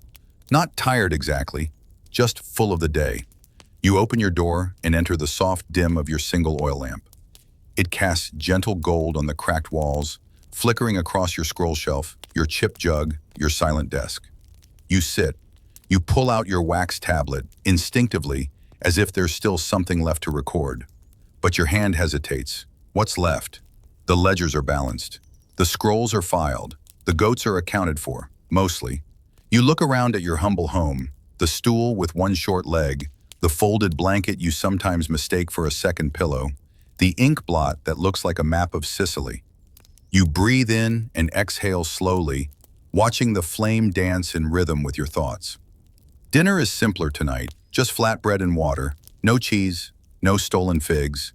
Not tired exactly, just full of the day. You open your door and enter the soft dim of your single oil lamp. It casts gentle gold on the cracked walls, flickering across your scroll shelf, your chip jug, your silent desk. You sit. You pull out your wax tablet, instinctively, as if there's still something left to record. But your hand hesitates. What's left? The ledgers are balanced. The scrolls are filed. The goats are accounted for, mostly. You look around at your humble home, the stool with one short leg, the folded blanket you sometimes mistake for a second pillow, the ink blot that looks like a map of Sicily. You breathe in and exhale slowly, watching the flame dance in rhythm with your thoughts. Dinner is simpler tonight, just flatbread and water, no cheese, no stolen figs,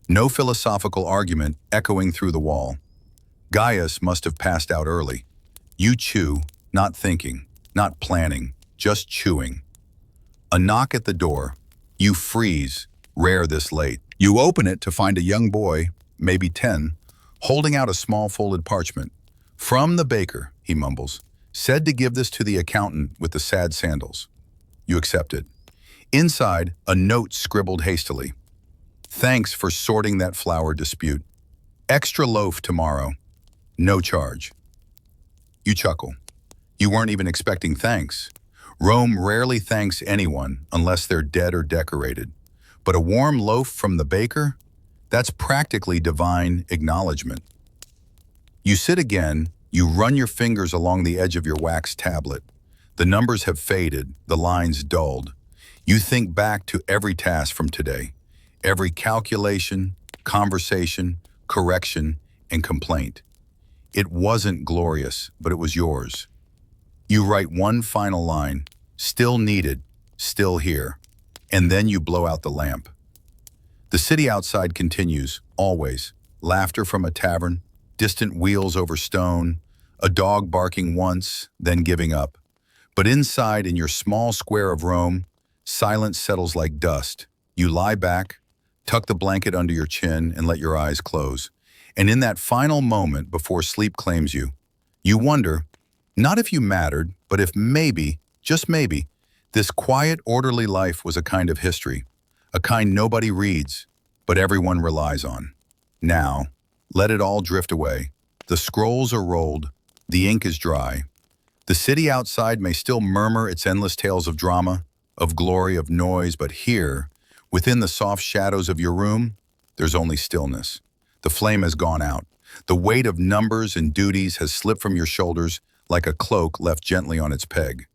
no philosophical argument echoing through the wall. Gaius must have passed out early. You chew, not thinking, not planning, just chewing. A knock at the door. You freeze, rare this late. You open it to find a young boy, maybe 10, holding out a small folded parchment. From the baker, he mumbles, said to give this to the accountant with the sad sandals. You accept it. Inside, a note scribbled hastily. Thanks for sorting that flour dispute. Extra loaf tomorrow. No charge. You chuckle. You weren't even expecting thanks. Rome rarely thanks anyone unless they're dead or decorated. But a warm loaf from the baker? That's practically divine acknowledgement. You sit again, you run your fingers along the edge of your wax tablet. The numbers have faded, the lines dulled. You think back to every task from today, every calculation, conversation, correction, and complaint. It wasn't glorious, but it was yours. You write one final line, still needed, still here, and then you blow out the lamp. The city outside continues, always. Laughter from a tavern, distant wheels over stone, a dog barking once, then giving up. But inside, in your small square of Rome, silence settles like dust. You lie back, tuck the blanket under your chin, and let your eyes close. And in that final moment before sleep claims you, you wonder, not if you mattered, but if maybe, just maybe, this quiet, orderly life was a kind of history, a kind nobody reads, but everyone relies on. Now, let it all drift away. The scrolls are rolled, the ink is dry. The city outside may still murmur its endless tales of drama, of glory, of noise, but here, within the soft shadows of your room, there's only stillness. The flame has gone out. The weight of numbers and duties has slipped from your shoulders like a cloak left gently on its peg.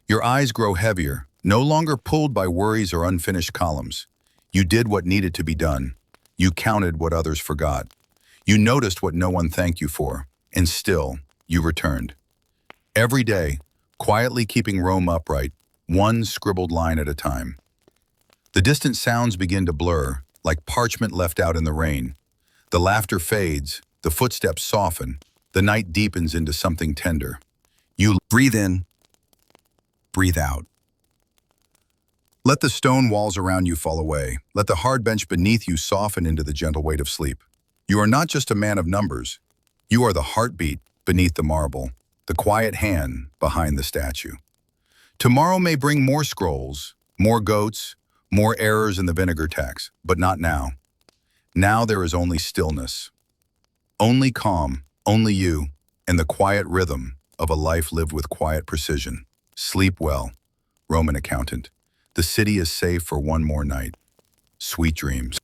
Your eyes grow heavier, no longer pulled by worries or unfinished columns. You did what needed to be done. You counted what others forgot. You noticed what no one thanked you for, and still, you returned. Every day, quietly keeping Rome upright, one scribbled line at a time. The distant sounds begin to blur, like parchment left out in the rain. The laughter fades, the footsteps soften, the night deepens into something tender. You breathe in, breathe out. Let the stone walls around you fall away. Let the hard bench beneath you soften into the gentle weight of sleep. You are not just a man of numbers. You are the heartbeat beneath the marble, the quiet hand behind the statue. Tomorrow may bring more scrolls, more goats, more errors in the vinegar tax, but not now. Now there is only stillness, only calm, only you, and the quiet rhythm of a life lived with quiet precision. Sleep well, Roman accountant. The city is safe for one more night. Sweet dreams.